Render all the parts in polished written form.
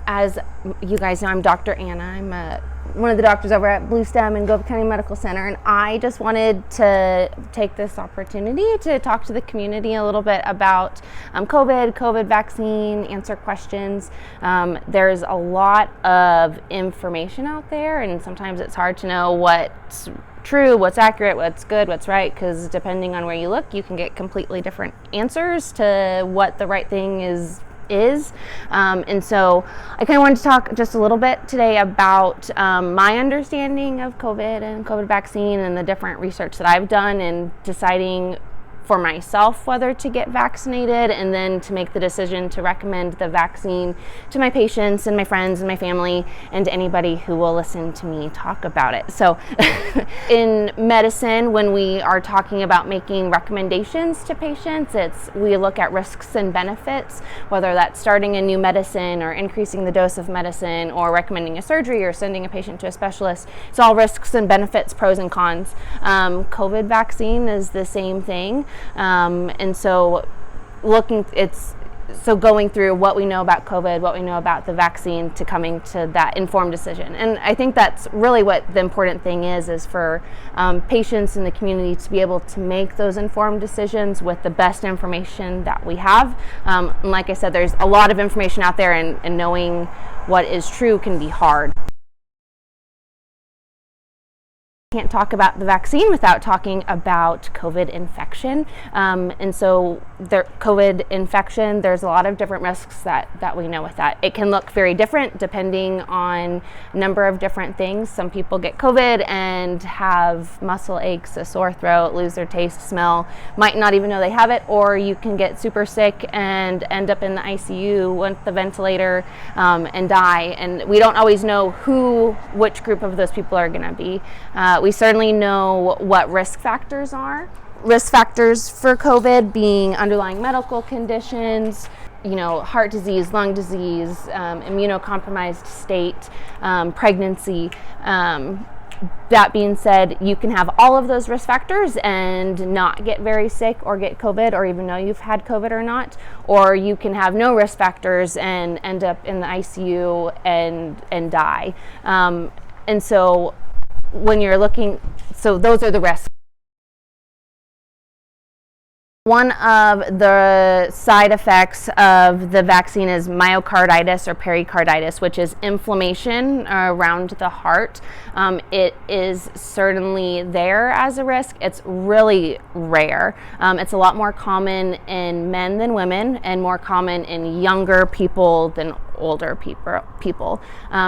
as you guys know, I'm Dr. Anna. I'm one of the doctors over at Blue Stem and Gove County Medical Center, and I just wanted to take this opportunity to talk to the community a little bit about COVID vaccine, answer questions. There's a lot of information out there, and sometimes it's hard to know what's true, what's accurate, what's good, what's right, because depending on where you look, you can get completely different answers to what the right thing is. And so I kind of wanted to talk just a little bit today about my understanding of COVID and COVID vaccine and the different research that I've done in deciding for myself whether to get vaccinated, and then to make the decision to recommend the vaccine to my patients and my friends and my family and to anybody who will listen to me talk about it. So in medicine, when we are talking about making recommendations to patients, we look at risks and benefits, whether that's starting a new medicine or increasing the dose of medicine or recommending a surgery or sending a patient to a specialist. It's all risks and benefits, pros and cons. COVID vaccine is the same thing. And so going through what we know about COVID, what we know about the vaccine, to coming to that informed decision. And I think that's really what the important thing is for patients in the community to be able to make those informed decisions with the best information that we have. And like I said, there's a lot of information out there, and knowing what is true can be hard. Can't talk about the vaccine without talking about COVID infection. And so COVID infection, there's a lot of different risks that we know with that. It can look very different depending on a number of different things. Some people get COVID and have muscle aches, a sore throat, lose their taste, smell, might not even know they have it, or you can get super sick and end up in the ICU with the ventilator and die. And we don't always know which group of those people are going to be. We certainly know what risk factors are. Risk factors for COVID being underlying medical conditions, heart disease, lung disease, immunocompromised state, pregnancy. That being said, you can have all of those risk factors and not get very sick or get COVID, or even know you've had COVID or not, or you can have no risk factors and end up in the ICU and die. And so when you're looking, so those are the risks. One of the side effects of the vaccine is myocarditis or pericarditis, which is inflammation around the heart. It is certainly there as a risk. It's really rare. It's a lot more common in men than women, and more common in younger people than older people.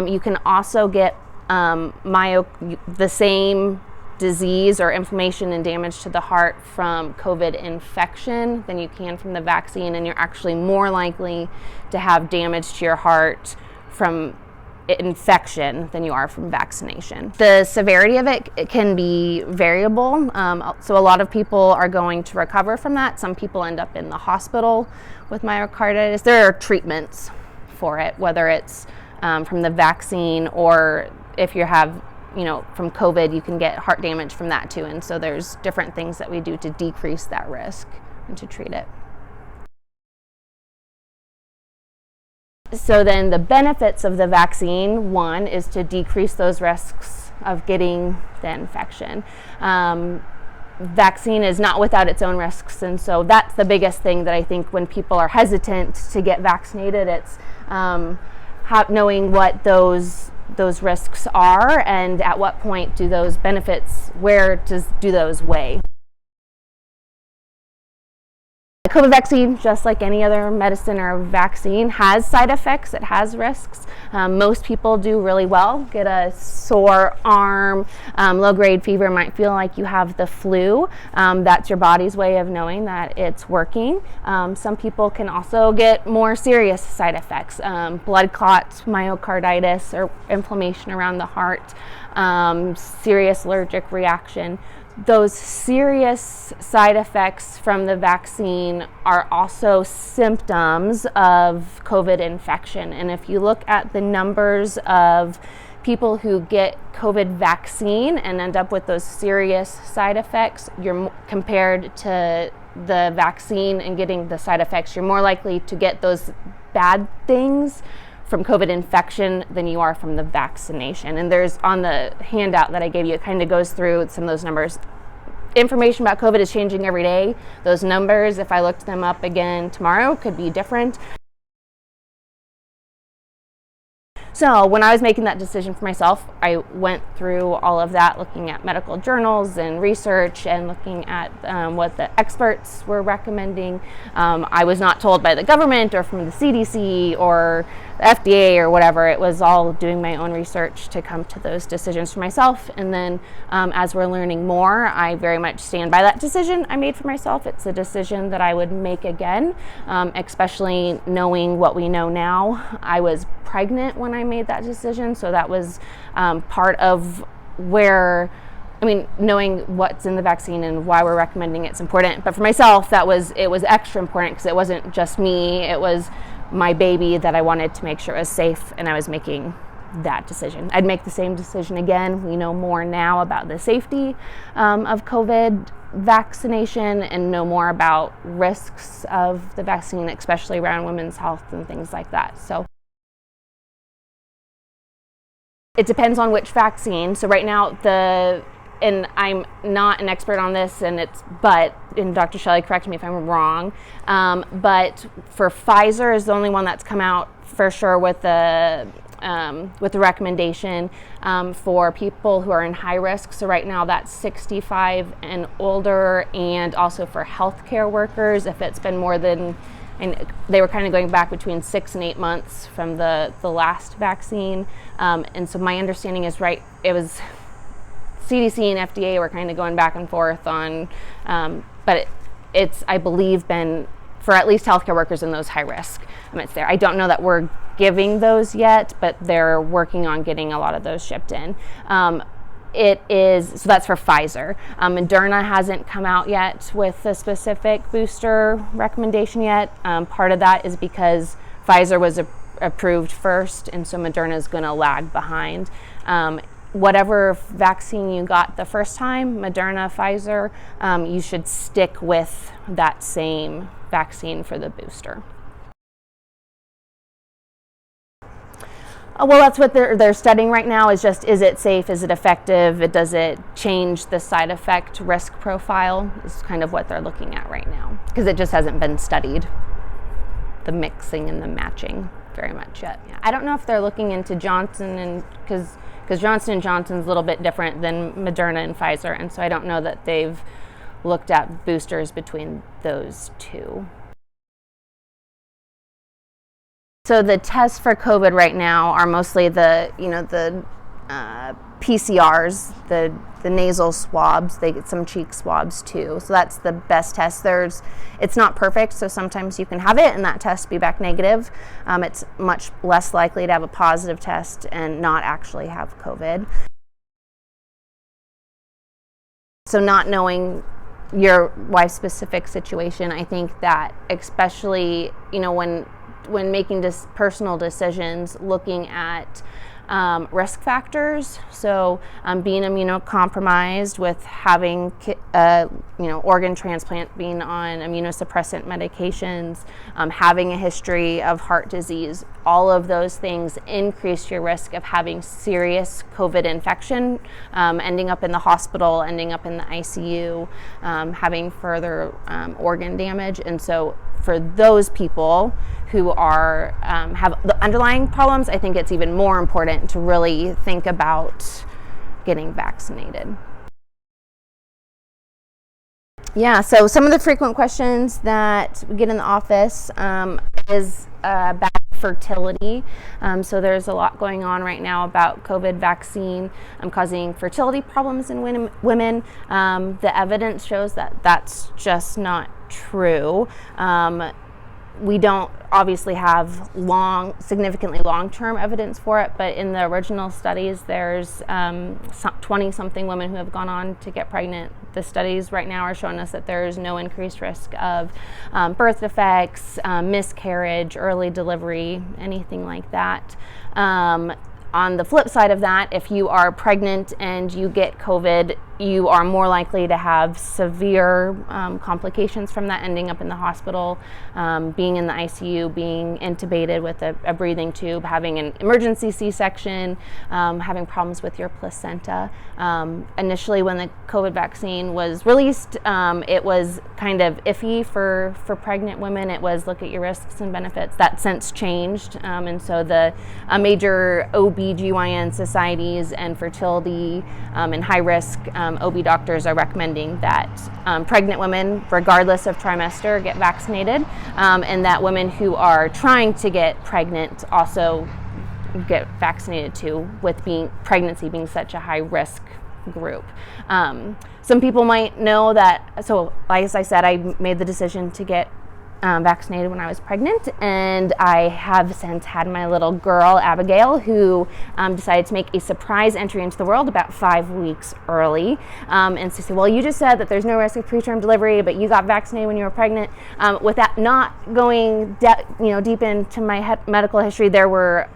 You can also get the same disease or inflammation and damage to the heart from COVID infection than you can from the vaccine, and you're actually more likely to have damage to your heart from infection than you are from vaccination. The severity of it can be variable, so a lot of people are going to recover from that. Some people end up in the hospital with myocarditis. There are treatments for it, whether it's from the vaccine, or if you have from COVID, you can get heart damage from that too. And so there's different things that we do to decrease that risk and to treat it. So then the benefits of the vaccine, one is to decrease those risks of getting the infection. Vaccine is not without its own risks, and so that's the biggest thing that I think when people are hesitant to get vaccinated, it's knowing what those risks are, and at what point do those benefits, where do those weigh? The COVID vaccine, just like any other medicine or vaccine, has side effects. It has risks. Most people do really well. Get a sore arm, low-grade fever, might feel like you have the flu. That's your body's way of knowing that it's working. Some people can also get more serious side effects, blood clots, myocarditis, or inflammation around the heart, serious allergic reaction. Those serious side effects from the vaccine are also symptoms of COVID infection. And if you look at the numbers of people who get COVID vaccine and end up with those serious side effects, compared to the vaccine and getting the side effects, you're more likely to get those bad things from COVID infection than you are from the vaccination. And there's, on the handout that I gave you, it kind of goes through some of those numbers. Information about COVID is changing every day. Those numbers, if I looked them up again tomorrow, could be different. So when I was making that decision for myself, I went through all of that, looking at medical journals and research and looking at what the experts were recommending. I was not told by the government or from the CDC or the FDA or whatever. It was all doing my own research to come to those decisions for myself. And then as we're learning more, I very much stand by that decision I made for myself. It's a decision that I would make again, especially knowing what we know now. I was pregnant when I made that decision, so that was part of where, knowing what's in the vaccine and why we're recommending it's important. But for myself, it was extra important because it wasn't just me, it was my baby that I wanted to make sure it was safe, and I was making that decision. I'd make the same decision again. We know more now about the safety of COVID vaccination and know more about risks of the vaccine, especially around women's health and things like that. So it depends on which vaccine. So right now, and I'm not an expert on this, and Dr. Shelly, correct me if I'm wrong, but for Pfizer is the only one that's come out for sure with the recommendation for people who are in high risk. So right now that's 65 and older, and also for healthcare workers if it's been more than, and they were kind of going back between 6 and 8 months from the last vaccine. And so my understanding is it was CDC and FDA were kind of going back and forth on, but it's, I believe, been for at least healthcare workers in those high risk. It's there. I don't know that we're giving those yet, but they're working on getting a lot of those shipped in. It is, so that's for Pfizer. Moderna hasn't come out yet with a specific booster recommendation yet. Part of that is because Pfizer was approved first, and so Moderna is going to lag behind. Whatever vaccine you got the first time, Moderna, Pfizer, you should stick with that same vaccine for the booster. Well, that's what they're studying right now, is it safe, is it effective, does it change the side effect risk profile, is kind of what they're looking at right now, because it just hasn't been studied, the mixing and the matching very much yet. Yeah. I don't know if they're looking into Johnson, because Johnson & Johnson's a little bit different than Moderna and Pfizer, and so I don't know that they've looked at boosters between those two. So the tests for COVID right now are mostly the PCRs, the nasal swabs. They get some cheek swabs too. So that's the best test. It's not perfect, so sometimes you can have it and that test be back negative. It's much less likely to have a positive test and not actually have COVID. So not knowing your wife's specific situation, I think that especially, when making personal decisions, looking at risk factors. So being immunocompromised with having organ transplant, being on immunosuppressant medications, having a history of heart disease, all of those things increase your risk of having serious COVID infection, ending up in the hospital, ending up in the ICU, having further organ damage. And so for those people who are have the underlying problems, I think it's even more important to really think about getting vaccinated. Yeah, so some of the frequent questions that we get in the office is about fertility. So there's a lot going on right now about COVID vaccine causing fertility problems in women. The evidence shows that that's just not true. We don't obviously have significantly long-term evidence for it, but in the original studies, there's 20-something women who have gone on to get pregnant. The studies right now are showing us that there's no increased risk of birth defects, miscarriage, early delivery, anything like that. On the flip side of that, if you are pregnant and you get COVID, you are more likely to have severe complications from that, ending up in the hospital, being in the ICU, being intubated with a breathing tube, having an emergency C-section, having problems with your placenta. Initially, when the COVID vaccine was released, it was kind of iffy for pregnant women. It was look at your risks and benefits. That since changed, and so the major OB/GYN societies and fertility and high-risk OB doctors are recommending that pregnant women, regardless of trimester, get vaccinated, and that women who are trying to get pregnant also get vaccinated too, with pregnancy being such a high-risk group. Some people might know that, so as I said, I made the decision to get vaccinated when I was pregnant, and I have since had my little girl Abigail, who decided to make a surprise entry into the world about 5 weeks early. And so said, well, you just said that there's no risk of preterm delivery, but you got vaccinated when you were pregnant. With that, not going deep into my medical history, there were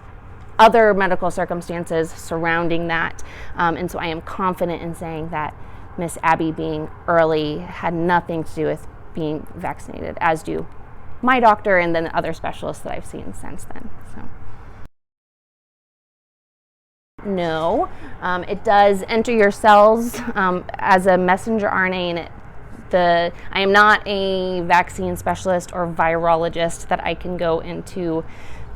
other medical circumstances surrounding that, and so I am confident in saying that Miss Abby being early had nothing to do with being vaccinated, as do my doctor and then other specialists that I've seen since then. So no, it does enter your cells as a messenger RNA, and I am not a vaccine specialist or virologist that I can go into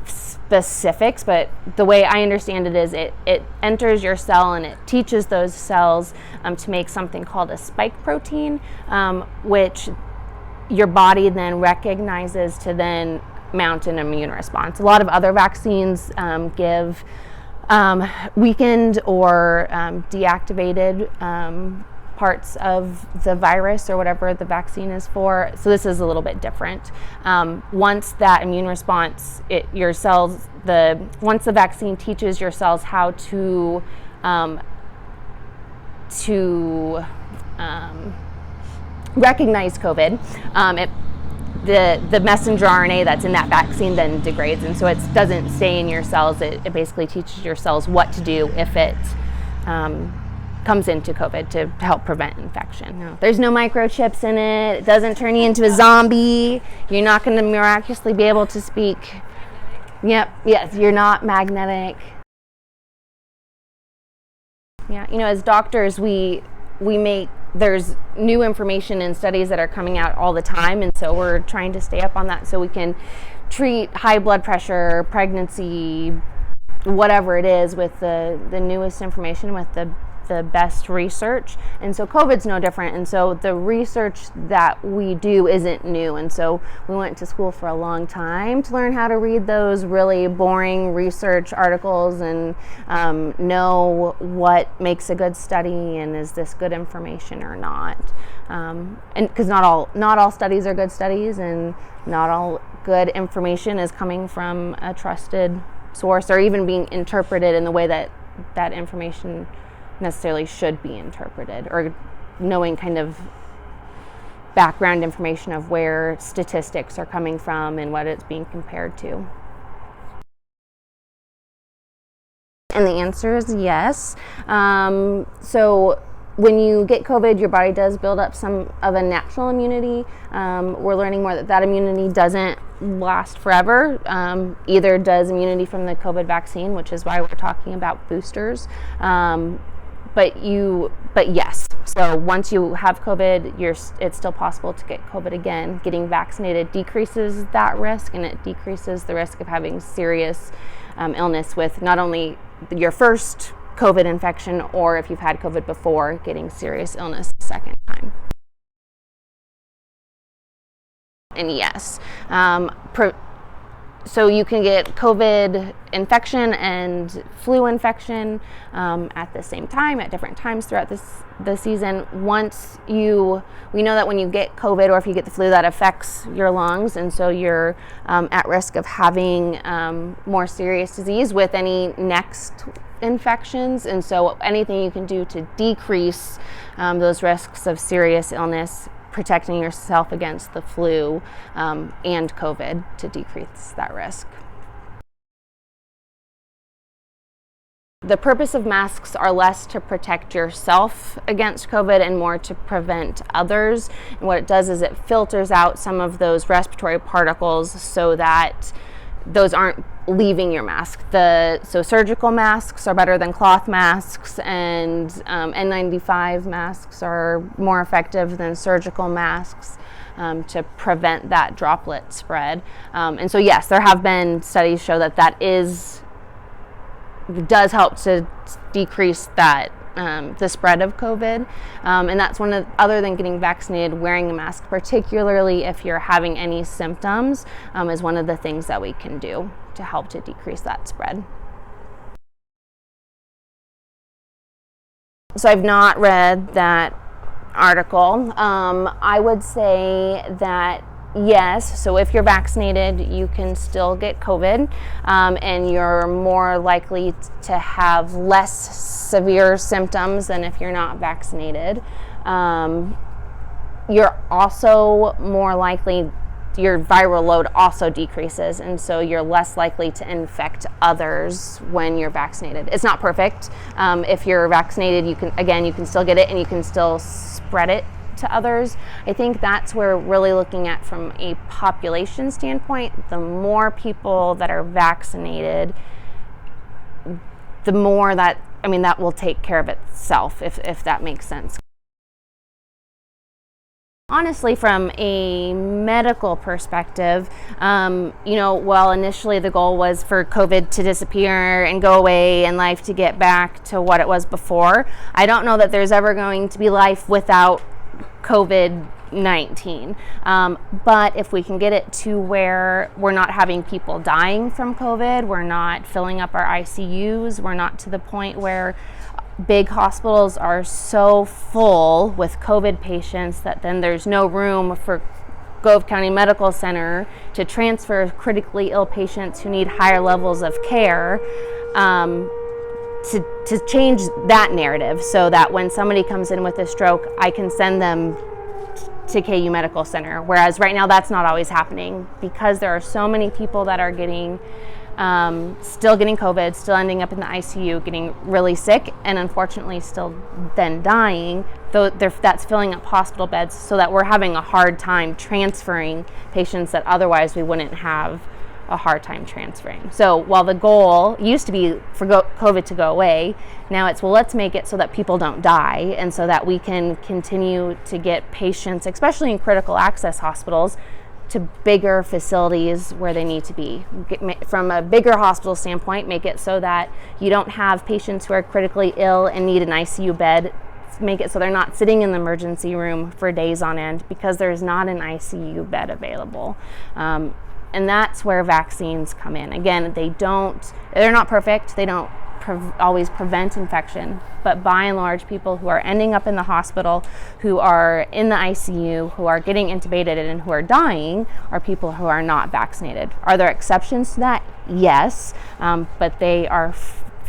specifics, but the way I understand it is it enters your cell and it teaches those cells to make something called a spike protein, which your body then recognizes to then mount an immune response. A lot of other vaccines give weakened or deactivated parts of the virus or whatever the vaccine is for. So this is a little bit different. Once that immune response, once the vaccine teaches your cells how to recognize COVID, the messenger RNA that's in that vaccine then degrades, and so it doesn't stay in your cells. It basically teaches your cells what to do if it comes into COVID to help prevent infection. No, there's no microchips in it. It doesn't turn you into a zombie. You're not going to miraculously be able to speak. Yes, you're not magnetic. Yeah, as doctors, there's new information and studies that are coming out all the time, and so we're trying to stay up on that so we can treat high blood pressure, pregnancy, whatever it is, with the newest information, with the best research. And so COVID's no different, and so the research that we do isn't new, and so we went to school for a long time to learn how to read those really boring research articles and know what makes a good study and is this good information or not, and because not all studies are good studies, and not all good information is coming from a trusted source or even being interpreted in the way that information necessarily should be interpreted, or knowing kind of background information of where statistics are coming from and what it's being compared to. And the answer is yes. So when you get COVID, your body does build up some of a natural immunity. We're learning more that immunity doesn't last forever. Either does immunity from the COVID vaccine, which is why we're talking about boosters. But yes, so once you have COVID, it's still possible to get COVID again. Getting vaccinated decreases that risk, and it decreases the risk of having serious illness with not only your first COVID infection, or if you've had COVID before, getting serious illness the second time. And yes, so you can get COVID infection and flu infection at the same time, at different times throughout the season. We know that when you get COVID, or if you get the flu, that affects your lungs, and so you're at risk of having more serious disease with any next infections. And so anything you can do to decrease those risks of serious illness, protecting yourself against the flu and COVID, to decrease that risk. The purpose of masks are less to protect yourself against COVID and more to prevent others. And what it does is it filters out some of those respiratory particles so that those aren't leaving your mask. So surgical masks are better than cloth masks, and N95 masks are more effective than surgical masks to prevent that droplet spread. And so yes, there have been studies show that does help to decrease that the spread of COVID, and that's other than getting vaccinated, wearing a mask, particularly if you're having any symptoms, is one of the things that we can do to help to decrease that spread. So I've not read that article. I would say that yes, so if you're vaccinated, you can still get COVID, and you're more likely to have less severe symptoms than if you're not vaccinated. You're also more likely, your viral load also decreases, and so you're less likely to infect others when you're vaccinated. It's not perfect. If you're vaccinated, you can still get it and you can still spread it to others. I think that's where we're really looking at from a population standpoint. The more people that are vaccinated, the more that will take care of itself, if that makes sense. Honestly, from a medical perspective, while initially the goal was for COVID to disappear and go away and life to get back to what it was before, I don't know that there's ever going to be life without COVID-19. But if we can get it to where we're not having people dying from COVID, we're not filling up our ICUs, we're not to the point where big hospitals are so full with COVID patients that then there's no room for Gove County Medical Center to transfer critically ill patients who need higher levels of care, to change that narrative so that when somebody comes in with a stroke, I can send them to KU Medical Center. Whereas right now that's not always happening because there are so many people that are still getting COVID, still ending up in the ICU, getting really sick, and unfortunately still then dying. That's filling up hospital beds so that we're having a hard time transferring patients that otherwise we wouldn't have a hard time transferring. So while the goal used to be for COVID to go away, now it's, well, let's make it so that people don't die and so that we can continue to get patients, especially in critical access hospitals, to bigger facilities where they need to be. From a bigger hospital standpoint, make it so that you don't have patients who are critically ill and need an ICU bed. Make it so they're not sitting in the emergency room for days on end because there's not an ICU bed available. And that's where vaccines come in. Again, they're not perfect. They don't always prevent infection, but by and large, people who are ending up in the hospital, who are in the ICU, who are getting intubated and who are dying are people who are not vaccinated. Are there exceptions to that? Yes, but they are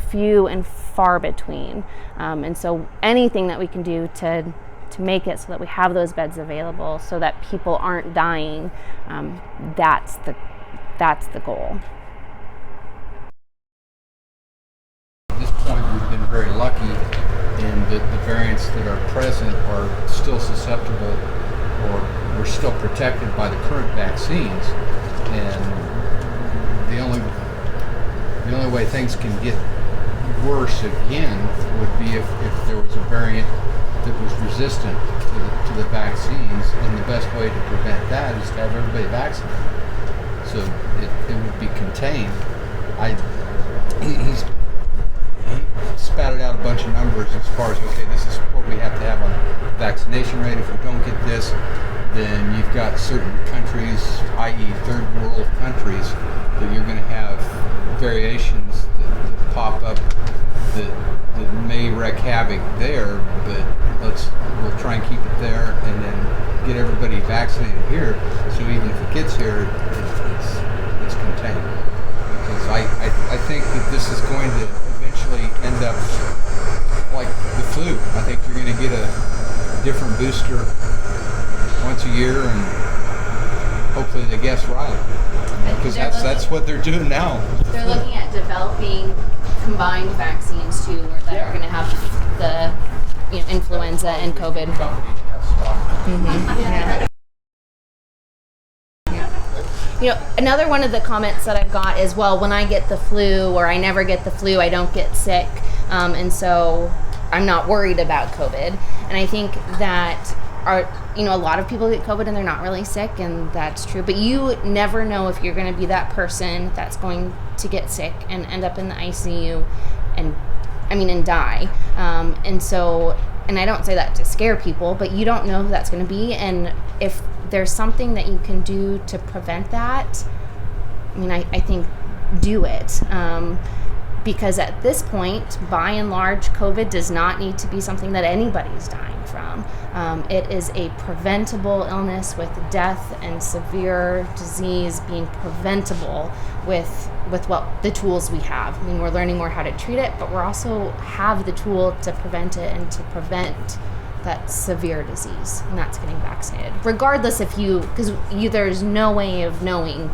few and far between. And so anything that we can do to make it so that we have those beds available so that people aren't dying, that's the goal. At this point, we've been very lucky in that the variants that are present are still susceptible, or we're still protected by the current vaccines. And the only way things can get worse again would be if there was a variant that was resistant to the vaccines, and the best way to prevent that is to have everybody vaccinated, so it would be contained. He spatted out a bunch of numbers as far as, okay, this is what we have to have on vaccination rate. If we don't get this, then you've got certain countries, i.e. third world countries, that you're going to have variations that pop up that may wreak havoc there, but we'll try and keep it there and then get everybody vaccinated here, so even if it gets here, it's contained. Because I think that this is going to eventually end up like the flu. I think you're going to get a different booster once a year, and hopefully they guess right. Because that's what they're doing now. They're looking at developing combined vaccines too, that are going to have the influenza and COVID. Yeah. Another one of the comments that I've got is, well, when I get the flu or I never get the flu, I don't get sick, and so I'm not worried about COVID. And I think that a lot of people get COVID and they're not really sick, and that's true. But you never know if you're going to be that person that's going to get sick and end up in the ICU and die. And I don't say that to scare people, but you don't know who that's going to be. And if there's something that you can do to prevent that, I think do it. Because at this point, by and large, COVID does not need to be something that anybody's dying from. It is a preventable illness with death and severe disease being preventable with the tools we have. We're learning more how to treat it, but we're also have the tool to prevent it and to prevent that severe disease, and that's getting vaccinated. Regardless if because there's no way of knowing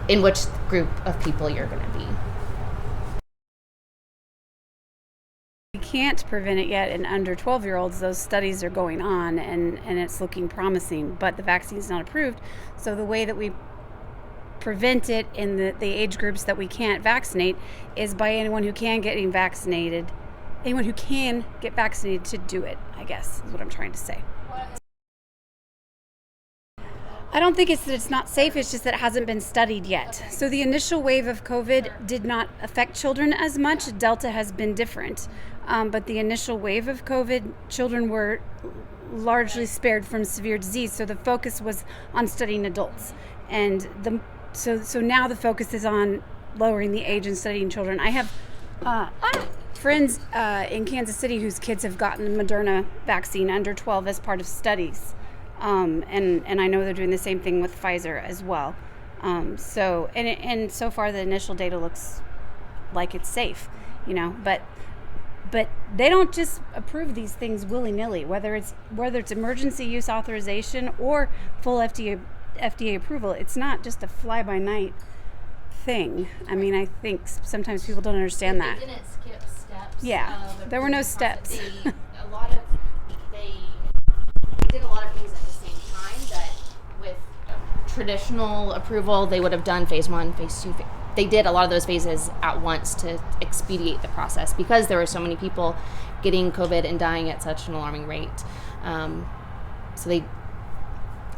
in which group of people you're going to be. We can't prevent it yet in under 12-year-olds. Those studies are going on, and it's looking promising, but the vaccine is not approved. So the way that we prevent it in the age groups that we can't vaccinate is by anyone who can get vaccinated to do it, I guess, is what I'm trying to say. I don't think it's that it's not safe, it's just that it hasn't been studied yet. So the initial wave of COVID did not affect children as much. Delta has been different. But the initial wave of COVID, children were largely spared from severe disease. So the focus was on studying adults. And so now the focus is on lowering the age and studying children. I have friends in Kansas City whose kids have gotten the Moderna vaccine under 12 as part of studies. And I know they're doing the same thing with Pfizer as well. So so far the initial data looks like it's safe, but they don't just approve these things willy-nilly, whether it's emergency use authorization or full FDA approval. It's not just a fly-by-night thing. I think sometimes people don't understand that. They didn't skip steps. Yeah, there were no steps. They did a lot of things at the same time that with traditional approval they would have done phase 1, phase 2. They did a lot of those phases at once to expedite the process because there were so many people getting COVID and dying at such an alarming rate. I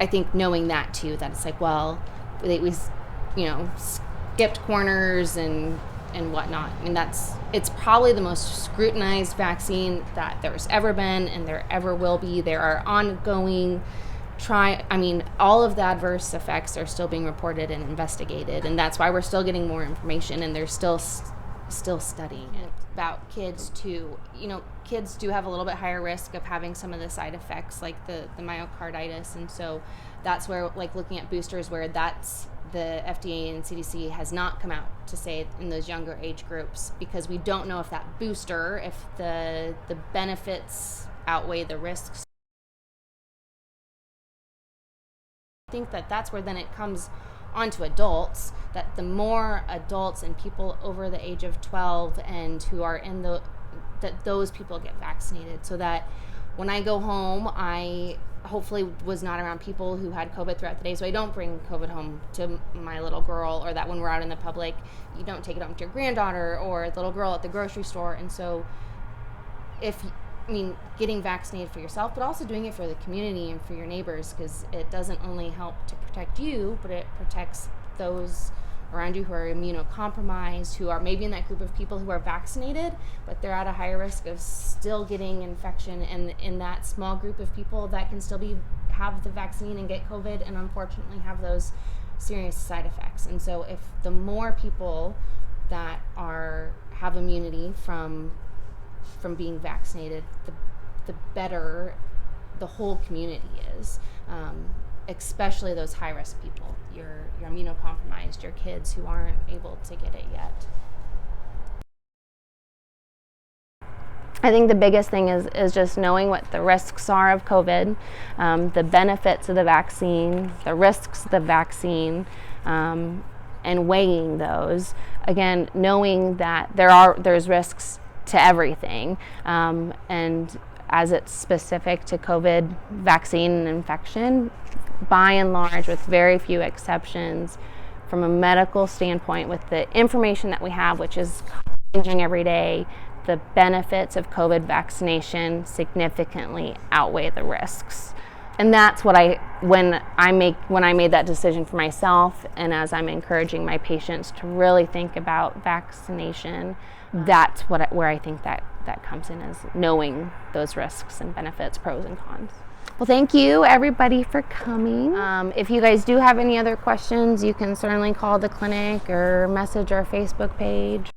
think knowing that too, that it's like, well, we skipped corners and whatnot. It's probably the most scrutinized vaccine that there's ever been and there ever will be. There are ongoing all of the adverse effects are still being reported and investigated, and that's why we're still getting more information, and they're still studying it. About kids too, kids do have a little bit higher risk of having some of the side effects like the myocarditis, and so that's where looking at boosters where that's the FDA and CDC has not come out to say in those younger age groups, because we don't know if that booster, if the benefits outweigh the risks. I think that's where then it comes onto adults, that the more adults and people over the age of 12 and who are that those people get vaccinated, so that when I go home, I hopefully was not around people who had COVID throughout the day, so I don't bring COVID home to my little girl, or that when we're out in the public, you don't take it home to your granddaughter or the little girl at the grocery store. And so getting vaccinated for yourself, but also doing it for the community and for your neighbors, because it doesn't only help to protect you, but it protects those around you who are immunocompromised, who are maybe in that group of people who are vaccinated, but they're at a higher risk of still getting infection. And in that small group of people that can still have the vaccine and get COVID and unfortunately have those serious side effects. And so if the more people that have immunity from being vaccinated, the better the whole community is, especially those high-risk people, your immunocompromised, your kids who aren't able to get it yet. I think the biggest thing is just knowing what the risks are of COVID, the benefits of the vaccine, the risks of the vaccine, and weighing those. Again, knowing that there's risks to everything, and as it's specific to COVID vaccine and infection, by and large, with very few exceptions, from a medical standpoint, with the information that we have, which is changing every day, the benefits of COVID vaccination significantly outweigh the risks. And that's what when I made that decision for myself, and as I'm encouraging my patients to really think about vaccination, that's where I think that comes in, is knowing those risks and benefits, pros and cons. Well, thank you everybody for coming. If you guys do have any other questions, you can certainly call the clinic or message our Facebook page.